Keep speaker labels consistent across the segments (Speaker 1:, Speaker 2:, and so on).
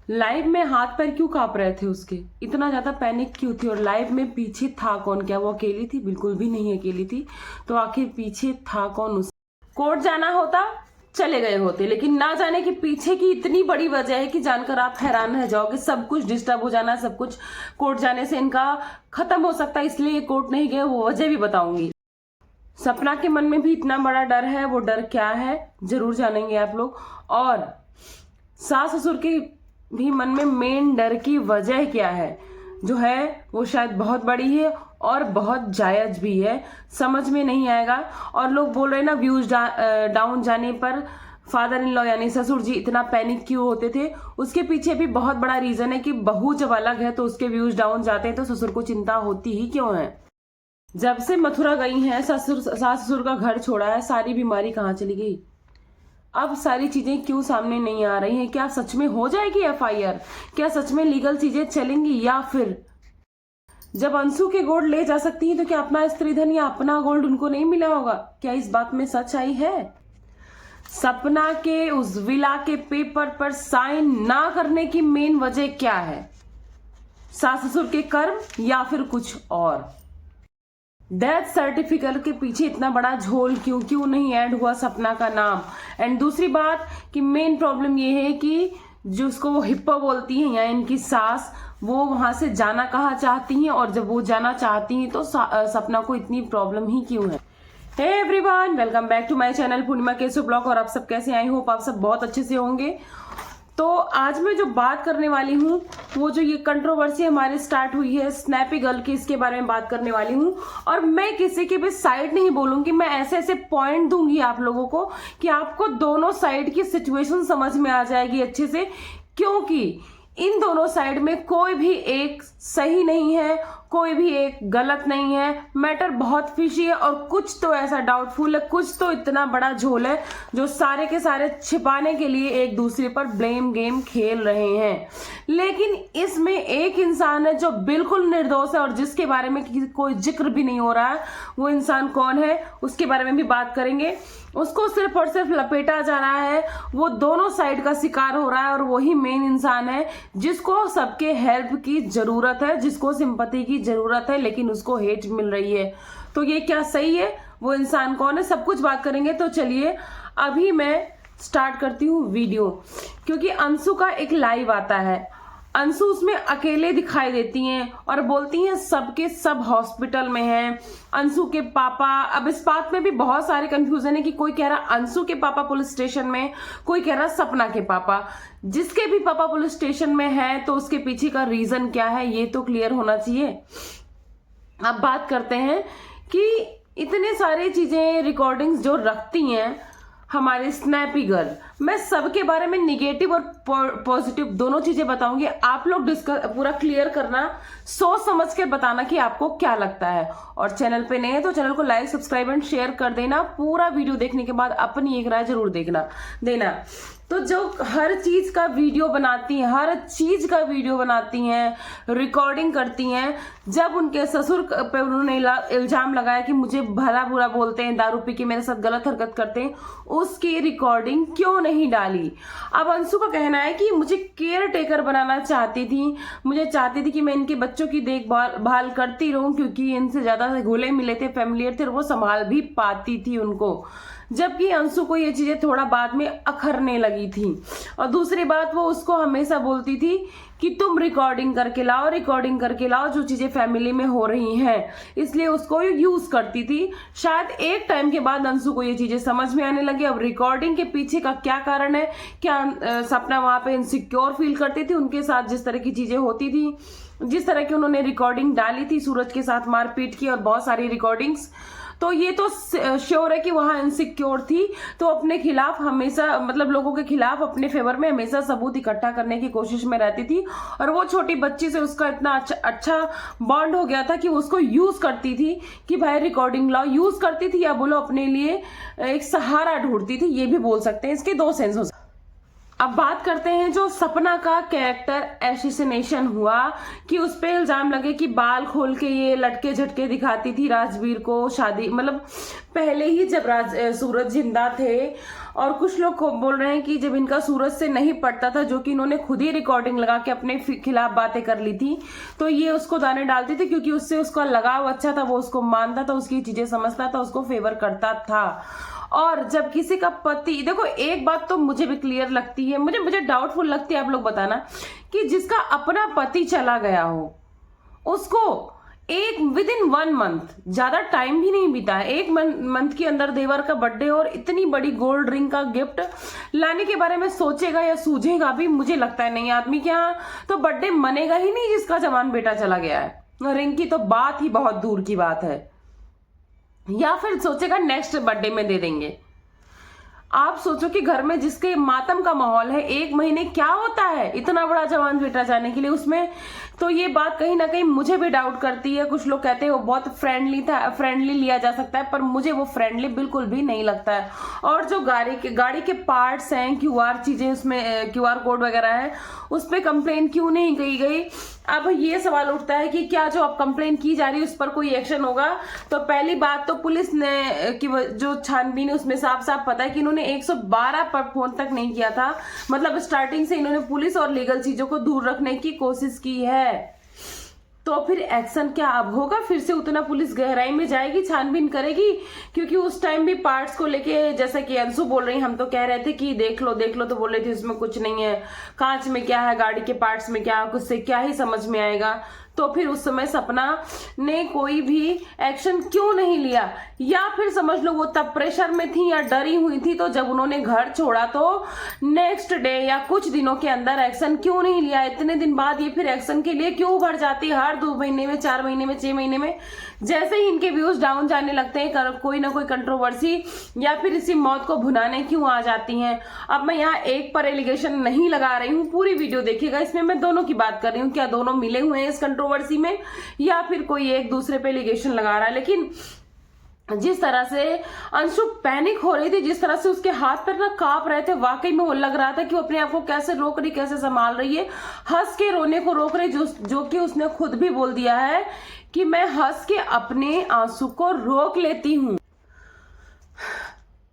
Speaker 1: Live में हाथ पैर क्यों कांप रहे थे उसके, इतना ज्यादा पैनिक क्यों थी? और लाइव में पीछे था कौन? क्या वो अकेली थी? बिल्कुल भी नहीं अकेली थी। तो आखिर पीछे था कौन? उस कोर्ट जाना होता चले गए होते, लेकिन ना जाने कि पीछे की इतनी बड़ी वजह है कि जानकर आप हैरान रह जाओगे। सब कुछ डिस्टर्ब हो जाना, सब कुछ कोर्ट जाने से इनका खत्म हो सकता है, इसलिए ये कोर्ट नहीं गए, वो वजह भी बताऊंगी। सपना के मन में भी इतना बड़ा डर है, वो डर क्या है जरूर जानेंगे आप लोग। और सास ससुर के भी मन में मेन डर की वजह क्या है जो है वो शायद बहुत बड़ी है और बहुत जायज भी है, समझ में नहीं आएगा। और लोग बोल रहे हैं ना व्यूज डाउन जाने पर फादर इन लॉ यानी ससुर जी इतना पैनिक क्यों होते थे, उसके पीछे भी बहुत बड़ा रीजन है कि बहू जब अलग है तो उसके व्यूज डाउन जाते हैं, तो ससुर को चिंता होती ही क्यों है। जब से मथुरा गई हैं, सास ससुर का घर छोड़ा है, सारी बीमारी कहाँ चली गई? अब सारी चीजें क्यों सामने नहीं आ रही हैं? क्या सच में हो जाएगी एफआईआर? क्या सच में लीगल चीजें चलेंगी? या फिर जब अंशु के गोल्ड ले जा सकती हैं तो क्या अपना स्त्रीधन या अपना गोल्ड उनको नहीं मिला होगा? क्या इस बात में सच्चाई है? सपना के उस विला के पेपर पर साइन ना करने की मेन वजह क्या है? सास ससुर के कर्म या फिर कुछ और? डेथ सर्टिफिकेट के पीछे इतना बड़ा झोल क्यों? क्यों नहीं ऐड हुआ सपना का नाम? एंड दूसरी बात कि मेन प्रॉब्लम ये है कि जिसको वो हिप्पो बोलती हैं या इनकी सास, वो वहां से जाना कहाँ चाहती हैं, और जब वो जाना चाहती हैं तो सपना को इतनी प्रॉब्लम ही क्यों है? Hey everyone, welcome back to my channel Purnima केसो ब्लॉग। और आप सब कैसे? आई होप आप सब बहुत अच्छे से होंगे। तो आज मैं जो बात करने वाली हूँ, वो जो ये कंट्रोवर्सी हमारे स्टार्ट हुई है स्नैपी गर्ल की, इसके बारे में बात करने वाली हूँ। और मैं किसी की भी साइड नहीं बोलूंगी, मैं ऐसे ऐसे पॉइंट दूंगी आप लोगों को कि आपको दोनों साइड की सिचुएशन समझ में आ जाएगी अच्छे से, क्योंकि इन दोनों साइड में कोई भी एक सही नहीं है, कोई भी एक गलत नहीं है। मैटर बहुत फिशी है और कुछ तो ऐसा डाउटफुल है, कुछ तो इतना बड़ा झोल है जो सारे के सारे छिपाने के लिए एक दूसरे पर ब्लेम गेम खेल रहे हैं। लेकिन इसमें एक इंसान है जो बिल्कुल निर्दोष है और जिसके बारे में कोई जिक्र भी नहीं हो रहा है। वो इंसान कौन है उसके बारे में भी बात करेंगे। उसको सिर्फ और सिर्फ लपेटा जा रहा है, वो दोनों साइड का शिकार हो रहा है, और वही मेन इंसान है जिसको सबके हेल्प की जरूरत है, जिसको सिंपैथी की जरूरत है, लेकिन उसको हेट मिल रही है। तो ये क्या सही है? वो इंसान कौन है? सब कुछ बात करेंगे। तो चलिए अभी मैं स्टार्ट करती हूँ वीडियो, क्योंकि अंशु का एक लाइव आता है। अंशु उसमें अकेले दिखाई देती हैं और बोलती हैं सबके सब हॉस्पिटल में हैं। अंशु के पापा, अब इस बात में भी बहुत सारे कंफ्यूजन है कि कोई कह रहा अंशु के पापा पुलिस स्टेशन में, कोई कह रहा सपना के पापा। जिसके भी पापा पुलिस स्टेशन में है तो उसके पीछे का रीजन क्या है, ये तो क्लियर होना चाहिए। अब बात करते हैं कि इतने सारी चीजें रिकॉर्डिंग्स जो रखती हैं हमारे स्नैपी गर्ल, मैं सबके बारे में निगेटिव और पॉजिटिव दोनों चीजें बताऊंगी। आप लोग डिस्कस पूरा क्लियर करना, सोच समझ के बताना कि आपको क्या लगता है। और चैनल पे नए हैं तो चैनल को लाइक सब्सक्राइब एंड शेयर कर देना। पूरा वीडियो देखने के बाद अपनी एक राय जरूर देना। तो जो हर चीज का वीडियो बनाती हैं, हर चीज का वीडियो बनाती हैं, रिकॉर्डिंग करती हैं, जब उनके ससुर पे उन्होंने इल्जाम लगाया कि मुझे भला बुरा बोलते हैं, दारू पी के मेरे साथ गलत हरकत करते हैं, उसकी रिकॉर्डिंग क्यों नहीं डाली? अब अंशु का कहना है कि मुझे केयर टेकर बनाना चाहती थी, मुझे चाहती थी कि मैं इनके बच्चों की देखभाल करती रहूं, क्योंकि इनसे ज्यादा घुले मिले थे, फैमिलियर थे, और वो संभाल भी पाती थी उनको। जबकि अंशु को ये चीजें थोड़ा बाद में अखरने लगी थी। और दूसरी बात, वो उसको हमेशा बोलती थी कि तुम रिकॉर्डिंग करके लाओ जो चीजें फैमिली में हो रही हैं, इसलिए उसको यूज करती थी। शायद एक टाइम के बाद अंशु को ये चीजें समझ में आने लगी। अब रिकॉर्डिंग के पीछे का क्या कारण है? क्या सपना वहां पे इनसिक्योर फील करती थी उनके साथ जिस तरह की चीजें होती थी, जिस तरह की उन्होंने रिकॉर्डिंग डाली थी सूरज के साथ मारपीट की और बहुत सारी रिकॉर्डिंग्स, तो ये तो श्योर है कि वहां इनसिक्योर थी, तो अपने खिलाफ हमेशा, मतलब लोगों के खिलाफ अपने फेवर में हमेशा सबूत इकट्ठा करने की कोशिश में रहती थी। और वो छोटी बच्ची से उसका इतना अच्छा बॉन्ड हो गया था कि उसको यूज करती थी कि भाई रिकॉर्डिंग लाओ, यूज करती थी या बोलो अपने लिए एक सहारा ढूंढती थी, ये भी बोल सकते हैं। इसके दो सेंस हो सकते। अब बात करते हैं जो सपना का कैरेक्टर एसिसिनेशन हुआ कि उस पे इल्जाम लगे कि बाल खोल के ये लटके झटके दिखाती थी राजवीर को शादी, मतलब पहले ही जब सूरज जिंदा थे। और कुछ लोग बोल रहे हैं कि जब इनका सूरज से नहीं पड़ता था, जो कि इन्होंने खुद ही रिकॉर्डिंग लगा के अपने खिलाफ बातें कर ली थी, तो ये उसको दाने डालते थे क्योंकि उससे उसका लगाव अच्छा था, वो उसको मानता था, उसकी चीजें समझता था, उसको फेवर करता था। और जब किसी का पति, देखो एक बात तो मुझे भी क्लियर लगती है, मुझे डाउटफुल लगती है, आप लोग बताना, कि जिसका अपना पति चला गया हो उसको एक विद इन 1 मंथ, ज्यादा टाइम भी नहीं बीता है, 1 मंथ के अंदर देवर का बर्थडे और इतनी बड़ी गोल्ड रिंग का गिफ्ट लाने के बारे में सोचेगा या सूझेगा भी? मुझे लगता है नहीं। आदमी के यहाँ तो बर्थडे मनेगा ही नहीं जिसका जवान बेटा चला गया है। रिंग की तो बात ही बहुत दूर की बात है। या फिर सोचेगा नेक्स्ट बर्थडे में दे देंगे। आप सोचो कि घर में जिसके मातम का माहौल है, 1 महीने क्या होता है इतना बड़ा जवान बेटा जाने के लिए उसमें। तो ये बात कहीं ना कहीं मुझे भी डाउट करती है। कुछ लोग कहते हैं वो बहुत फ्रेंडली था, फ्रेंडली लिया जा सकता है, पर मुझे वो फ्रेंडली बिल्कुल भी नहीं लगता है। और जो गाड़ी के पार्ट्स हैं, QR चीजें, उसमें QR कोड वगैरह है, उस पर कंप्लेन क्यों नहीं की गई? अब ये सवाल उठता है कि क्या जो अब कंप्लेन की जा रही है उस पर कोई एक्शन होगा? तो पहली बात तो पुलिस ने कि जो छानबीन है उसमें साफ साफ पता है कि इन्होंने 112 पर फोन तक नहीं किया था। मतलब स्टार्टिंग से इन्होंने पुलिस और लीगल चीजों को दूर रखने की कोशिश की है। तो फिर एक्शन क्या अब होगा? फिर से उतना पुलिस गहराई में जाएगी, छानबीन करेगी? क्योंकि उस टाइम भी पार्ट्स को लेके, जैसा कि अंशु बोल रही, हम तो कह रहे थे कि देख लो तो बोल रही थी उसमें कुछ नहीं है, कांच में क्या है, गाड़ी के पार्ट्स में क्या है, कुछ से क्या ही समझ में आएगा। तो फिर उस समय सपना ने कोई भी एक्शन क्यों नहीं लिया? या फिर समझ लो वो तब प्रेशर में थी या डरी हुई थी, तो जब उन्होंने घर छोड़ा तो नेक्स्ट डे या कुछ दिनों के अंदर एक्शन क्यों नहीं लिया? इतने दिन बाद ये फिर एक्शन के लिए क्यों उभर जाती? हर 2 महीने में, 4 महीने में, 6 महीने में जैसे ही इनके व्यूज डाउन जाने लगते हैं, कोई ना कोई कंट्रोवर्सी या फिर इसी मौत को भुनाने क्यों आ जाती हैं? अब मैं यहाँ एक पर एलिगेशन नहीं लगा रही हूँ, पूरी वीडियो देखिएगा, इसमें मैं दोनों की बात कर रही हूँ। क्या दोनों मिले हुए हैं इस कंट्रोवर्सी में या फिर कोई एक दूसरे पे एलिगेशन लगा रहा है? लेकिन जिस तरह से अंशु पैनिक हो रही थी, जिस तरह से उसके हाथ पैर ना कांप रहे थे, वाकई में वो लग रहा था कि वो अपने आप को कैसे रोक रही, कैसे संभाल रही है। हंस के रोने को रोक रही, जो कि उसने खुद भी बोल दिया है कि मैं हंस के अपने आंसू को रोक लेती हूँ।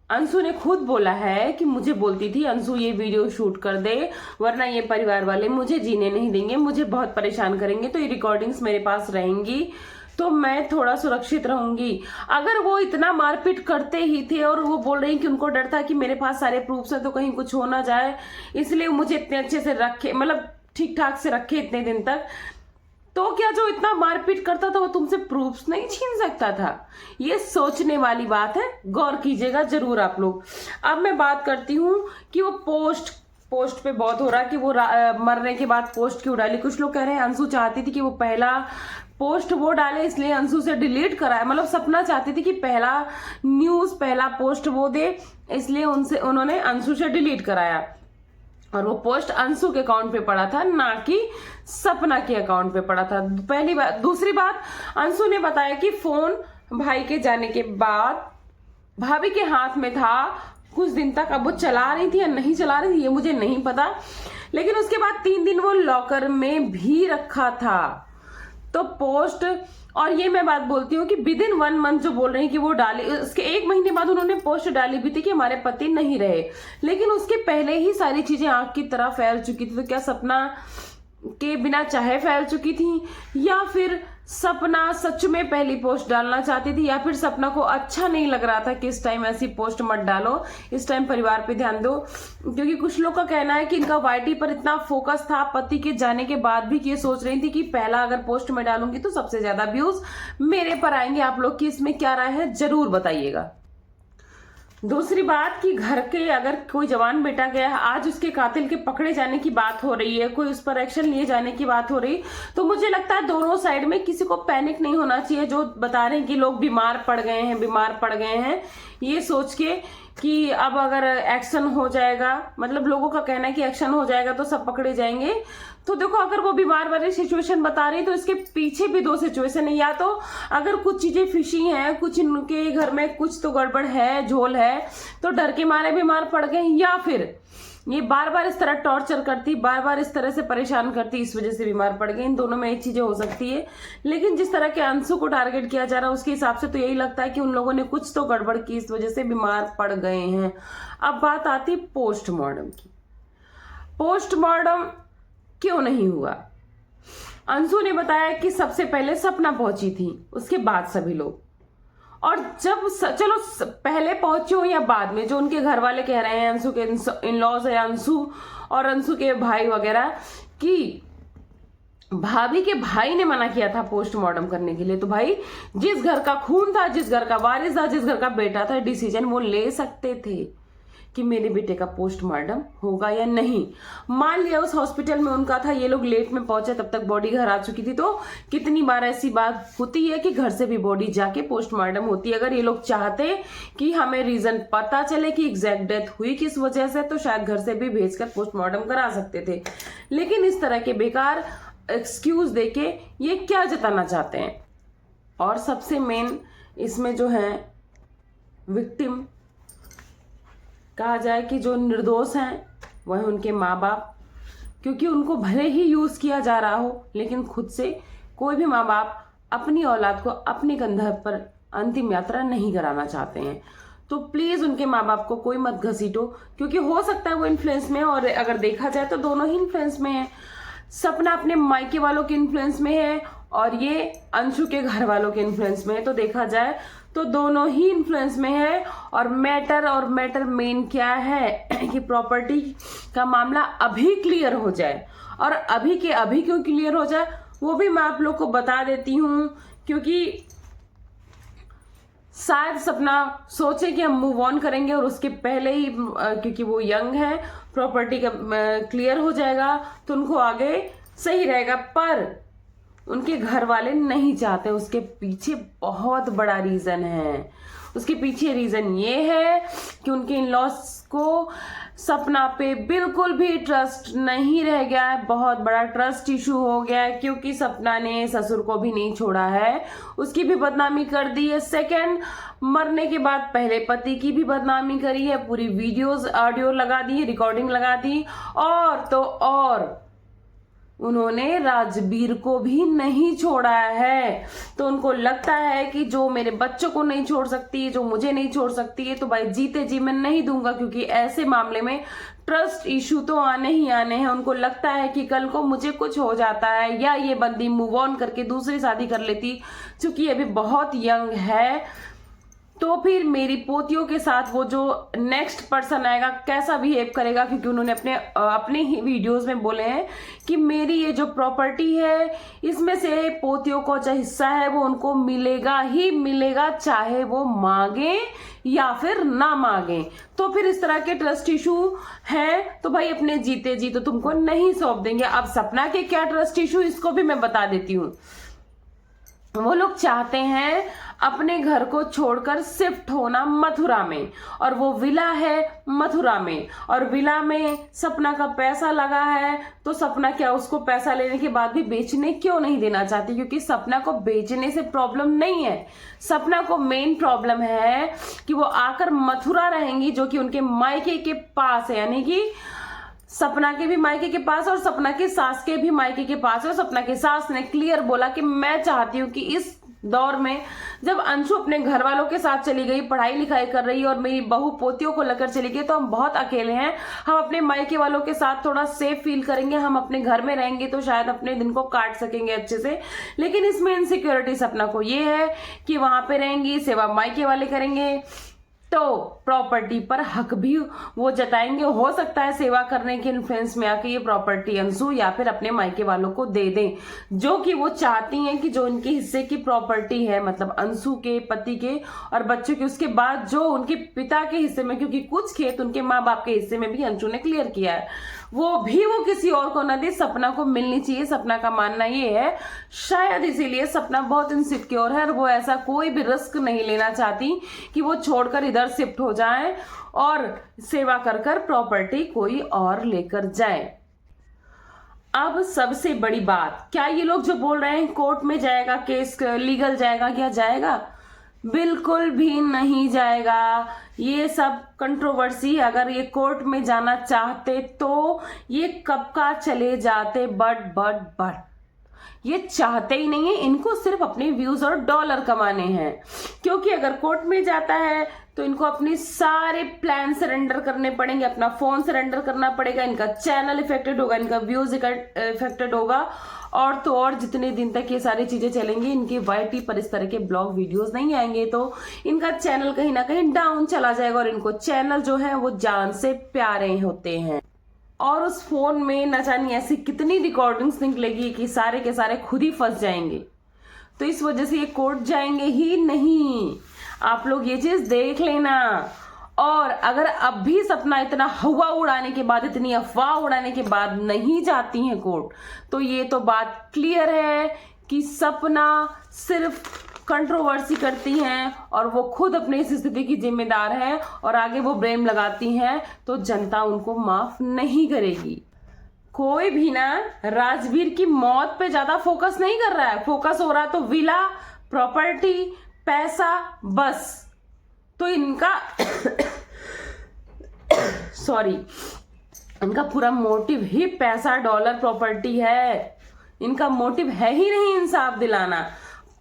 Speaker 1: अंशु ने खुद बोला है कि मुझे बोलती थी अंशु ये वीडियो शूट कर दे, वरना ये परिवार वाले मुझे जीने नहीं देंगे, मुझे बहुत परेशान करेंगे, तो ये रिकॉर्डिंग्स मेरे पास रहेंगी तो मैं थोड़ा सुरक्षित रहूंगी। अगर वो इतना मारपीट करते ही थे और वो बोल रही कि उनको डर था कि मेरे पास सारे प्रूफ्स हैं तो कहीं कुछ हो ना जाए, इसलिए मुझे इतने अच्छे से रखे, मतलब ठीक ठाक से रखे इतने दिन तक, तो क्या जो इतना मारपीट करता था वो तुमसे प्रूफ्स नहीं छीन सकता था? ये सोचने वाली बात है, गौर कीजिएगा जरूर आप लोग। अब मैं बात करती हूँ कि वो पोस्ट पे बहुत हो रहा है कि वो मरने के बाद पोस्ट क्यों डाली। कुछ लोग कह रहे हैं अंशु चाहती थी कि वो पहला पोस्ट वो डाले, इसलिए अंशु से डिलीट कराया। मतलब सपना चाहती थी कि पहला न्यूज, पहला पोस्ट वो दे, इसलिए उन्होंने अंशु से डिलीट कराया और वो पोस्ट अंशु के अकाउंट पे पड़ा था, ना कि सपना के अकाउंट पे पड़ा था। पहली बात। दूसरी बात, अंशु ने बताया कि फोन भाई के जाने के बाद भाभी के हाथ में था कुछ दिन तक। अब वो चला रही थी या नहीं चला रही थी ये मुझे नहीं पता, लेकिन उसके बाद 3 दिन वो लॉकर में भी रखा था। तो पोस्ट, और ये मैं बात बोलती हूँ कि विद इन 1 मंथ जो बोल रहे हैं कि वो डाली, उसके 1 महीने बाद उन्होंने पोस्ट डाली भी थी कि हमारे पति नहीं रहे, लेकिन उसके पहले ही सारी चीजें आग की तरह फैल चुकी थी। तो क्या सपना के बिना चाहे फैल चुकी थी, या फिर सपना सच में पहली पोस्ट डालना चाहती थी, या फिर सपना को अच्छा नहीं लग रहा था कि इस टाइम ऐसी पोस्ट मत डालो, इस टाइम परिवार पे ध्यान दो? क्योंकि कुछ लोग का कहना है कि इनका YT पर इतना फोकस था पति के जाने के बाद भी कि ये सोच रही थी कि पहला अगर पोस्ट में डालूंगी तो सबसे ज्यादा व्यूज मेरे पर आएंगे। आप लोग की इसमें क्या राय है जरूर बताइएगा। दूसरी बात कि घर के अगर कोई जवान बेटा गया है, आज उसके कातिल के पकड़े जाने की बात हो रही है, कोई उस पर एक्शन लिए जाने की बात हो रही, तो मुझे लगता है दोनों साइड में किसी को पैनिक नहीं होना चाहिए। जो बता रहे हैं कि लोग बीमार पड़ गए हैं ये सोच के कि अब अगर एक्शन हो जाएगा, मतलब लोगों का कहना है कि एक्शन हो जाएगा तो सब पकड़े जाएंगे। तो देखो, अगर वो बीमार वाली सिचुएशन बता रही तो इसके पीछे भी 2 सिचुएशन है। या तो अगर कुछ चीजें फिशी हैं, कुछ इनके घर में कुछ तो गड़बड़ है, झोल है, तो डर के मारे बीमार पड़ गए, या फिर ये बार बार इस तरह टॉर्चर करती, बार बार इस तरह से परेशान करती, इस वजह से बीमार पड़ गई। इन दोनों में एक चीजें हो सकती है, लेकिन जिस तरह के अंशु को टारगेट किया जा रहा है उसके हिसाब से तो यही लगता है कि उन लोगों ने कुछ तो गड़बड़ की, इस वजह से बीमार पड़ गए हैं। अब बात आती पोस्टमार्टम की। पोस्टमार्टम क्यों नहीं हुआ? अंशु ने बताया कि सबसे पहले सपना पहुंची थी, उसके बाद सभी लोग। और जब चलो पहले पहुंचे हो या बाद में, जो उनके घर वाले कह रहे हैं, अंशु के इन लॉज है, अंशु और अंशु के भाई वगैरह, कि भाभी के भाई ने मना किया था पोस्टमार्टम करने के लिए। तो भाई जिस घर का खून था, जिस घर का वारिस था, जिस घर का बेटा था, डिसीजन वो ले सकते थे कि मेरे बेटे का पोस्टमार्टम होगा या नहीं। मान लिया उस हॉस्पिटल में उनका था, ये लोग लेट में पहुंचे, तब तक बॉडी घर आ चुकी थी। तो कितनी बार ऐसी बात होती है कि घर से भी बॉडी जाके पोस्टमार्टम होती है। अगर ये लोग चाहते कि हमें रीजन पता चले कि एग्जैक्ट डेथ हुई किस वजह से, तो शायद घर से भी भेजकर पोस्टमार्टम करा सकते थे। लेकिन इस तरह के बेकार एक्सक्यूज देके ये क्या जताना चाहते हैं? और सबसे मेन इसमें जो है विक्टिम कहा जाए कि जो निर्दोष हैं वह उनके माँ बाप, क्योंकि उनको भले ही यूज किया जा रहा हो, लेकिन खुद से कोई भी माँ बाप अपनी औलाद को अपने कंधे पर अंतिम यात्रा नहीं कराना चाहते हैं। तो प्लीज उनके माँ बाप को कोई मत घसीटो, क्योंकि हो सकता है वो इन्फ्लुएंस में है, और अगर देखा जाए तो दोनों ही इन्फ्लुएंस में है। सपना अपने मायके वालों के इन्फ्लुएंस में है और ये अंशु के घर वालों के इन्फ्लुएंस में है। तो देखा जाए तो दोनों ही इन्फ्लुएंस में है। और मैटर मेन क्या है कि प्रॉपर्टी का मामला अभी क्लियर हो जाए। और अभी के अभी क्यों क्लियर हो जाए वो भी मैं आप लोग को बता देती हूँ, क्योंकि शायद सपना सोचे कि हम मूव ऑन करेंगे और उसके पहले ही, क्योंकि वो यंग है, प्रॉपर्टी का क्लियर हो जाएगा तो उनको आगे सही रहेगा। पर उनके घर वाले नहीं चाहते। उसके पीछे बहुत बड़ा रीजन है। उसके पीछे रीजन ये है कि उनके इन लॉस को सपना पे बिल्कुल भी ट्रस्ट नहीं रह गया है। बहुत बड़ा ट्रस्ट इशू हो गया है, क्योंकि सपना ने ससुर को भी नहीं छोड़ा है, उसकी भी बदनामी कर दी है। सेकंड, मरने के बाद पहले पति की भी बदनामी करी है, पूरी वीडियोस ऑडियो लगा दी, रिकॉर्डिंग लगा दी। और तो और उन्होंने राजबीर को भी नहीं छोड़ा है। तो उनको लगता है कि जो मेरे बच्चों को नहीं छोड़ सकती, जो मुझे नहीं छोड़ सकती है, तो भाई जीते जी मैं नहीं दूंगा, क्योंकि ऐसे मामले में ट्रस्ट इशू तो आने ही आने हैं। उनको लगता है कि कल को मुझे कुछ हो जाता है या ये बंदी मूव ऑन करके दूसरी शादी कर लेती, क्योंकि अभी बहुत यंग है, तो फिर मेरी पोतियों के साथ वो जो नेक्स्ट पर्सन आएगा कैसा बिहेव करेगा। क्योंकि उन्होंने अपने ही वीडियोस में बोले हैं कि मेरी ये जो प्रॉपर्टी है इसमें से पोतियों को जो हिस्सा है वो उनको मिलेगा ही मिलेगा, चाहे वो मांगे या फिर ना मांगे। तो फिर इस तरह के ट्रस्ट इशू है, तो भाई अपने जीते जी तो तुमको नहीं सौंप देंगे। अब सपना के क्या ट्रस्ट इशू, इसको भी मैं बता देती हूँ। वो लोग चाहते हैं अपने घर को छोड़कर शिफ्ट होना मथुरा में, और वो विला है मथुरा में, और विला में सपना का पैसा लगा है। तो सपना क्या उसको पैसा लेने के बाद भी बेचने क्यों नहीं देना चाहती? क्योंकि सपना को बेचने से प्रॉब्लम नहीं है। सपना को मेन प्रॉब्लम है कि वो आकर मथुरा रहेंगी, जो कि उनके मायके के पास है, यानी कि सपना के भी मायके के पास और सपना के सास के भी मायके के पास है। और सपना की सास ने क्लियर बोला कि मैं चाहती हूँ कि इस दौर में जब अंशु अपने घर वालों के साथ चली गई, पढ़ाई लिखाई कर रही है, और मेरी बहू पोतियों को लेकर चली गई, तो हम बहुत अकेले हैं। हम अपने मायके वालों के साथ थोड़ा सेफ फील करेंगे, हम अपने घर में रहेंगे तो शायद अपने दिन को काट सकेंगे अच्छे से। लेकिन इसमें इनसिक्योरिटी सपना को ये है कि वहां पे रहेंगी, सेवा मायके वाले करेंगे, तो प्रॉपर्टी पर हक भी वो जताएंगे। हो सकता है सेवा करने के इन्फ्लुएंस में आके ये प्रॉपर्टी अंशु या फिर अपने मायके वालों को दे दें, जो कि वो चाहती हैं कि जो उनके हिस्से की प्रॉपर्टी है, मतलब अंशु के पति के और बच्चों के, उसके बाद जो उनके पिता के हिस्से में, क्योंकि कुछ खेत उनके माँ बाप के हिस्से में भी अंशु ने क्लियर किया है, वो भी वो किसी और को न दे, सपना को मिलनी चाहिए। सपना का मानना ये है, शायद इसीलिए सपना बहुत इनसिक्योर है और वो ऐसा कोई भी रिस्क नहीं लेना चाहती कि वो छोड़कर इधर शिफ्ट हो जाए और सेवा कर कर प्रॉपर्टी कोई और लेकर जाए। अब सबसे बड़ी बात, क्या ये लोग जो बोल रहे हैं कोर्ट में जाएगा केस, लीगल जाएगा, क्या जाएगा? बिल्कुल भी नहीं जाएगा। ये सब कंट्रोवर्सी, अगर ये कोर्ट में जाना चाहते तो ये कब का चले जाते, बट ये चाहते ही नहीं है। इनको सिर्फ अपने व्यूज और डॉलर कमाने हैं, क्योंकि अगर कोर्ट में जाता है तो इनको अपने सारे प्लान सरेंडर करने पड़ेंगे, अपना फोन सरेंडर करना पड़ेगा, इनका चैनल इफेक्टेड होगा, इनका व्यूज इफेक्टेड होगा, और तो और जितने दिन तक ये सारी चीजें चलेंगी, इनके वाईटी पर इस तरह के ब्लॉग वीडियोस नहीं आएंगे तो इनका चैनल कहीं ना कहीं डाउन चला जाएगा। और इनको चैनल जो है वो जान से प्यारे होते हैं, और उस फोन में न जाने ऐसी कितनी रिकॉर्डिंग्स निकलेगी कि सारे के सारे खुद ही फंस जाएंगे। तो इस वजह से ये कोर्ट जाएंगे ही नहीं। आप लोग ये चीज देख लेना। और अगर अब भी सपना इतना हवा उड़ाने के बाद, इतनी अफवाह उड़ाने के बाद नहीं जाती हैं कोर्ट, तो ये तो बात क्लियर है कि सपना सिर्फ कंट्रोवर्सी करती हैं और वो खुद अपनी इस स्थिति की जिम्मेदार है, और आगे वो ब्लेम लगाती हैं तो जनता उनको माफ नहीं करेगी। कोई भी ना राजवीर की मौत पे ज्यादा फोकस नहीं कर रहा है, फोकस हो रहा तो विला, प्रॉपर्टी, पैसा, बस। तो इनका सॉरी, इनका पूरा मोटिव ही पैसा, डॉलर, प्रॉपर्टी है। इनका मोटिव है ही नहीं इंसाफ दिलाना।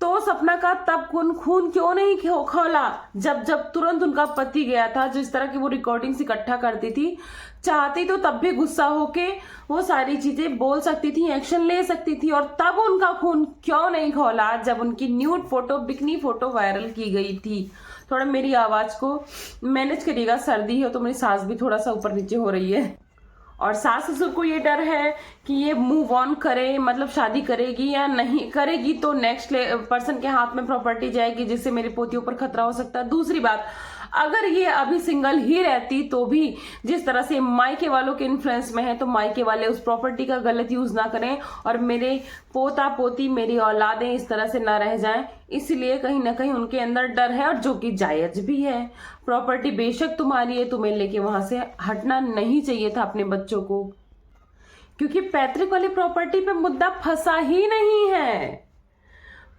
Speaker 1: तो सपना का तब खून क्यों नहीं खोला जब तुरंत उनका पति गया था, जिस तरह की वो रिकॉर्डिंग्स इकट्ठा करती थी, चाहती तो तब भी गुस्सा होके वो सारी चीजें बोल सकती थी, एक्शन ले सकती थी। और तब उनका खून क्यों नहीं खोला जब उनकी nude photo, bikini photo viral की गई थी। थोड़ा मेरी आवाज को मैनेज करिएगा, सर्दी है तो मेरी सांस भी थोड़ा सा ऊपर नीचे हो रही है। और सास ससुर को ये डर है कि ये मूव ऑन करे, मतलब शादी करेगी या नहीं करेगी तो नेक्स्ट पर्सन के हाथ में प्रॉपर्टी जाएगी, जिससे मेरे पोतियों पर खतरा हो सकता है। दूसरी बात, अगर ये अभी सिंगल ही रहती तो भी जिस तरह से मायके वालों के इन्फ्लुएंस में है, तो मायके वाले उस प्रॉपर्टी का गलत यूज ना करें और मेरे पोता पोती, मेरी औलादें इस तरह से ना रह जाएं। इसलिए कहीं ना कहीं उनके अंदर डर है, और जो कि जायज भी है। प्रॉपर्टी बेशक तुम्हारी है, तुम्हें लेके वहां से हटना नहीं चाहिए था अपने बच्चों को, क्योंकि पैतृक वाली प्रॉपर्टी पे मुद्दा फंसा ही नहीं है।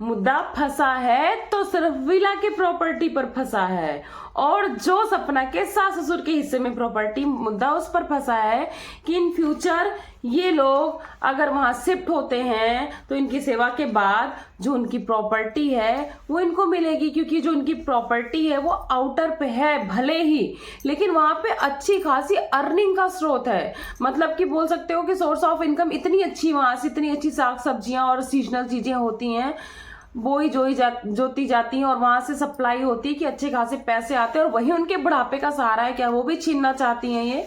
Speaker 1: मुद्दा फंसा है तो सिर्फ विला के प्रॉपर्टी पर फंसा है, और जो सपना के सास ससुर के हिस्से में प्रॉपर्टी, मुद्दा उस पर फंसा है कि इन फ्यूचर ये लोग अगर वहां शिफ्ट होते हैं तो इनकी सेवा के बाद जो उनकी प्रॉपर्टी है वो इनको मिलेगी, क्योंकि जो उनकी प्रॉपर्टी है वो आउटर पे है भले ही, लेकिन वहां पे अच्छी खासी अर्निंग का स्रोत है। मतलब कि बोल सकते हो कि सोर्स ऑफ इनकम इतनी अच्छी, वहां से इतनी अच्छी साग सब्जियां और सीजनल चीजें होती हैं, बोई जोती जाती हैं, और वहां से सप्लाई होती है कि अच्छे खासे पैसे आते हैं, और वही उनके बुढ़ापे का सहारा है। क्या वो भी छीनना चाहती हैं ये?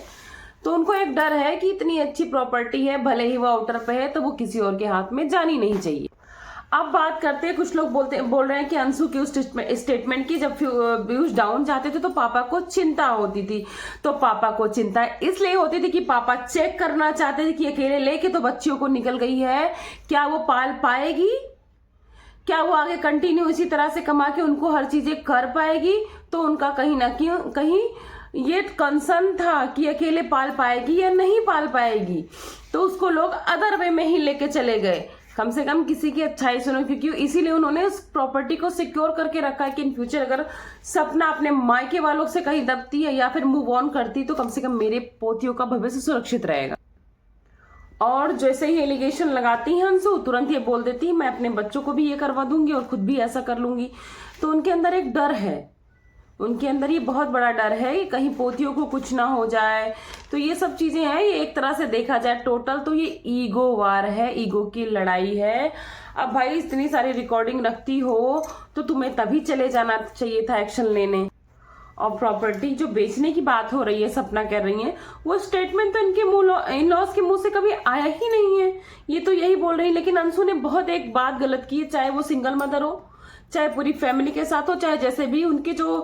Speaker 1: तो उनको एक डर है कि इतनी अच्छी प्रॉपर्टी है, भले ही वो आउटर पे है, तो वो किसी और के हाथ में जानी नहीं चाहिए। अब बात करते हैं, कुछ लोग बोल रहे हैं कि अंशु की उस स्टेटमेंट की, जब व्यूज डाउन जाते थे तो पापा को चिंता होती थी। तो पापा को चिंता इसलिए होती थी कि पापा चेक करना चाहते थे कि अकेले लेके तो बच्चियों को निकल गई है, क्या वो पाल पाएगी, क्या वो आगे कंटिन्यू इसी तरह से कमा के उनको हर चीजें कर पाएगी। तो उनका कहीं ना कहीं ये कंसर्न था कि अकेले पाल पाएगी या नहीं पाल पाएगी। तो उसको लोग अदर वे में ही लेके चले गए, कम से कम किसी की अच्छाई सुनो, क्योंकि इसीलिए उन्होंने उस प्रॉपर्टी को सिक्योर करके रखा है कि इन फ्यूचर अगर सपना अपने मायके वालों से कहीं दबती है या फिर मूव ऑन करती, तो कम से कम मेरे पोतियों का भविष्य सुरक्षित रहेगा। और जैसे ही एलिगेशन लगाती हैं अंशु, तुरंत ये बोल देती है मैं अपने बच्चों को भी ये करवा दूंगी और खुद भी ऐसा कर लूंगी। तो उनके अंदर एक डर है, उनके अंदर ये बहुत बड़ा डर है कि कहीं पोतियों को कुछ ना हो जाए। तो ये सब चीजें हैं, ये एक तरह से देखा जाए टोटल तो ये ईगो वार है, ईगो की लड़ाई है। अब भाई इतनी सारी रिकॉर्डिंग रखती हो तो तुम्हें तभी चले जाना चाहिए था एक्शन लेने। और प्रॉपर्टी जो बेचने की बात हो रही है, सपना कर रही है, वो स्टेटमेंट तो इनके इन लॉज के मुंह से कभी आया ही नहीं है। ये तो यही बोल रही है, लेकिन अंशु ने बहुत एक बात गलत की है, चाहे वो सिंगल मदर हो, चाहे पूरी फैमिली के साथ हो, चाहे जैसे भी, उनके जो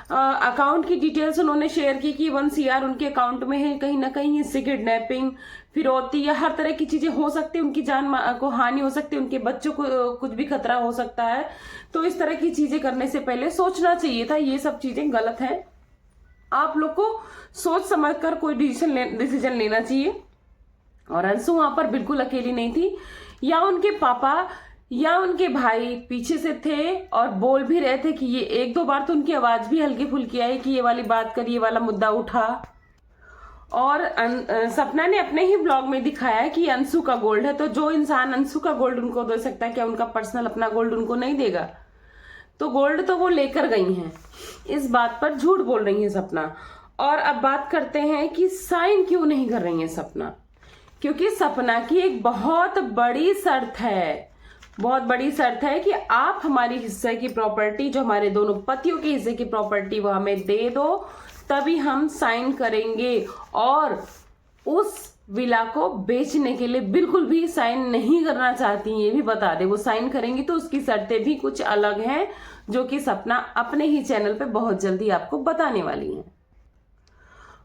Speaker 1: अकाउंट की डिटेल्स उन्होंने शेयर की कि 1 CR उनके अकाउंट में है, कहीं ना कहीं इससे किडनैपिंग, फिरौती या हर तरह की चीजें हो सकती है, उनकी जान को हानि हो सकती है, उनके बच्चों को कुछ भी खतरा हो सकता है। तो इस तरह की चीजें करने से पहले सोचना चाहिए था, ये सब चीजें गलत है। आप लोग को सोच समझ कर कोई डिसीजन लेना चाहिए। और अंशु वहां पर बिल्कुल अकेली नहीं थी, या उनके पापा या उनके भाई पीछे से थे और बोल भी रहे थे कि ये एक दो बार तो उनकी आवाज भी हल्की फुल्की आई कि ये वाली बात कर, ये वाला मुद्दा उठा। और सपना ने अपने ही ब्लॉग में दिखाया है कि अंशु का गोल्ड है, तो जो इंसान अंशु का गोल्ड उनको दे सकता है क्या उनका पर्सनल अपना गोल्ड उनको नहीं देगा? तो गोल्ड तो वो लेकर गई हैं, इस बात पर झूठ बोल रही है सपना। और अब बात करते हैं कि साइन क्यों नहीं कर रही है सपना। क्योंकि सपना की एक बहुत बड़ी शर्त है, बहुत बड़ी शर्त है कि आप हमारी हिस्से की प्रॉपर्टी, जो हमारे दोनों पतियों के हिस्से की प्रॉपर्टी, वो हमें दे दो, तभी हम साइन करेंगे। और उस विला को बेचने के लिए बिल्कुल भी साइन नहीं करना चाहती, ये भी बता दे। वो साइन करेंगी तो उसकी शर्तें भी कुछ अलग हैं, जो कि सपना अपने ही चैनल पे बहुत जल्दी आपको बताने वाली है।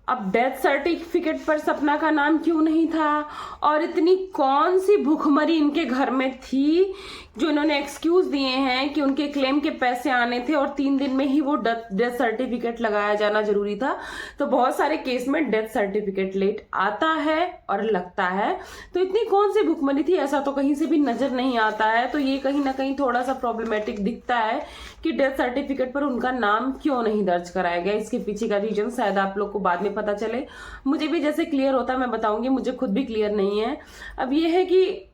Speaker 1: अब डेथ सर्टिफिकेट पर सपना का नाम क्यों नहीं था, और इतनी कौन सी भूखमरी इनके घर में थी जो इन्होंने एक्सक्यूज दिए हैं कि उनके क्लेम के पैसे आने थे और 3 दिन में ही वो डेथ सर्टिफिकेट लगाया जाना जरूरी था। तो बहुत सारे केस में डेथ सर्टिफिकेट लेट आता है और लगता है, तो इतनी कौन सी भूखमरी थी, ऐसा तो कहीं से भी नजर नहीं आता है। तो ये कहीं ना कहीं थोड़ा सा प्रॉब्लमेटिक दिखता है कि डेथ सर्टिफिकेट पर उनका नाम क्यों नहीं दर्ज कराया गया। इसके पीछे का रीजन शायद आप लोग को बाद में पता चले, मुझे भी जैसे क्लियर होता मैं बताऊंगी, मुझे खुद भी क्लियर नहीं है। अब ये है कि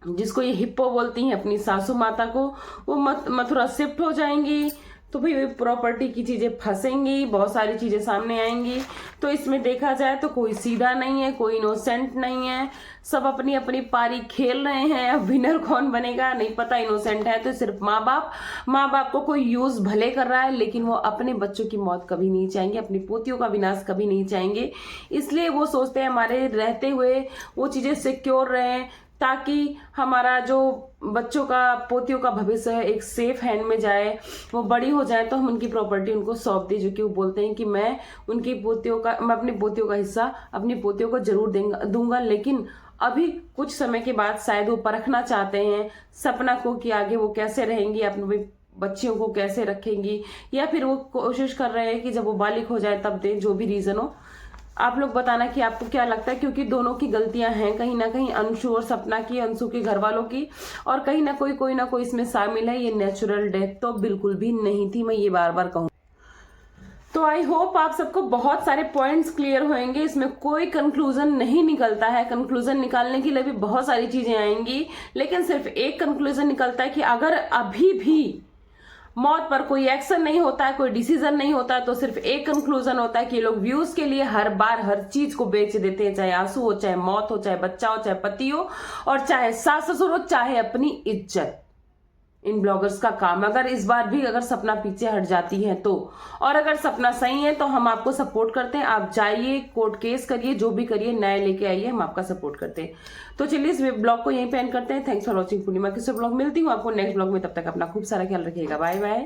Speaker 1: जिसको ये हिप्पो बोलती हैं अपनी सासू माता को, वो मथुरा शिफ्ट हो जाएंगी, तो भाई प्रॉपर्टी की चीजें फंसेंगी, बहुत सारी चीजें सामने आएंगी। तो इसमें देखा जाए तो कोई सीधा नहीं है, कोई इनोसेंट नहीं है, सब अपनी अपनी पारी खेल रहे हैं। अब विनर कौन बनेगा नहीं पता। इनोसेंट है तो सिर्फ माँ बाप को कोई यूज भले कर रहा है, लेकिन वो अपने बच्चों की मौत कभी नहीं चाहेंगे, अपनी पोतियों का विनाश कभी नहीं चाहेंगे। इसलिए वो सोचते हैं हमारे रहते हुए वो चीजें सिक्योर रहें, ताकि हमारा जो बच्चों का, पोतियों का भविष्य है एक सेफ हैंड में जाए, वो बड़ी हो जाए तो हम उनकी प्रॉपर्टी उनको सौंप दें। जो कि वो बोलते हैं कि मैं अपनी पोतियों का हिस्सा अपनी पोतियों को जरूर दूंगा। लेकिन अभी कुछ समय के बाद शायद वो परखना चाहते हैं सपना को कि आगे वो कैसे रहेंगी, अपने बच्चियों को कैसे रखेंगी, या फिर वो कोशिश कर रहे हैं कि जब वो बालिग हो जाए तब दें। जो भी रीजन हो, आप लोग बताना कि आपको क्या लगता है, क्योंकि दोनों की गलतियां हैं कहीं ना कहीं, अंशु और सपना की, अंशु के घर वालों की, और कहीं ना कोई इसमें शामिल है। ये नेचुरल डेथ तो बिल्कुल भी नहीं थी, मैं ये बार बार कहूँ। तो आई होप आप सबको बहुत सारे पॉइंट्स क्लियर होंगे। इसमें कोई कंक्लूजन नहीं निकलता है, कंक्लूजन निकालने के लिए भी बहुत सारी चीजें आएंगी, लेकिन सिर्फ एक कंक्लूजन निकलता है कि अगर अभी भी मौत पर कोई एक्शन नहीं होता है, कोई डिसीजन नहीं होता है, तो सिर्फ एक कंक्लूजन होता है कि ये लोग व्यूज के लिए हर बार हर चीज को बेच देते हैं, चाहे आंसू हो, चाहे मौत हो, चाहे बच्चा हो, चाहे पति हो, और चाहे सास ससुर हो, चाहे अपनी इज्जत। इन ब्लॉगर्स का काम, अगर इस बार भी अगर सपना पीछे हट जाती है तो, और अगर सपना सही है तो हम आपको सपोर्ट करते हैं। आप जाइए, कोर्ट केस करिए, जो भी करिए, न्याय लेके आइए, हम आपका सपोर्ट करते हैं। तो चलिए इस ब्लॉग को यहीं पे एंड करते हैं। थैंक्स फॉर वॉचिंग पूर्णिमा। किसी ब्लॉग मिलती हूँ आपको नेक्स्ट ब्लॉग में, तब तक अपना खूब सारा ख्याल रखिएगा। Bye bye.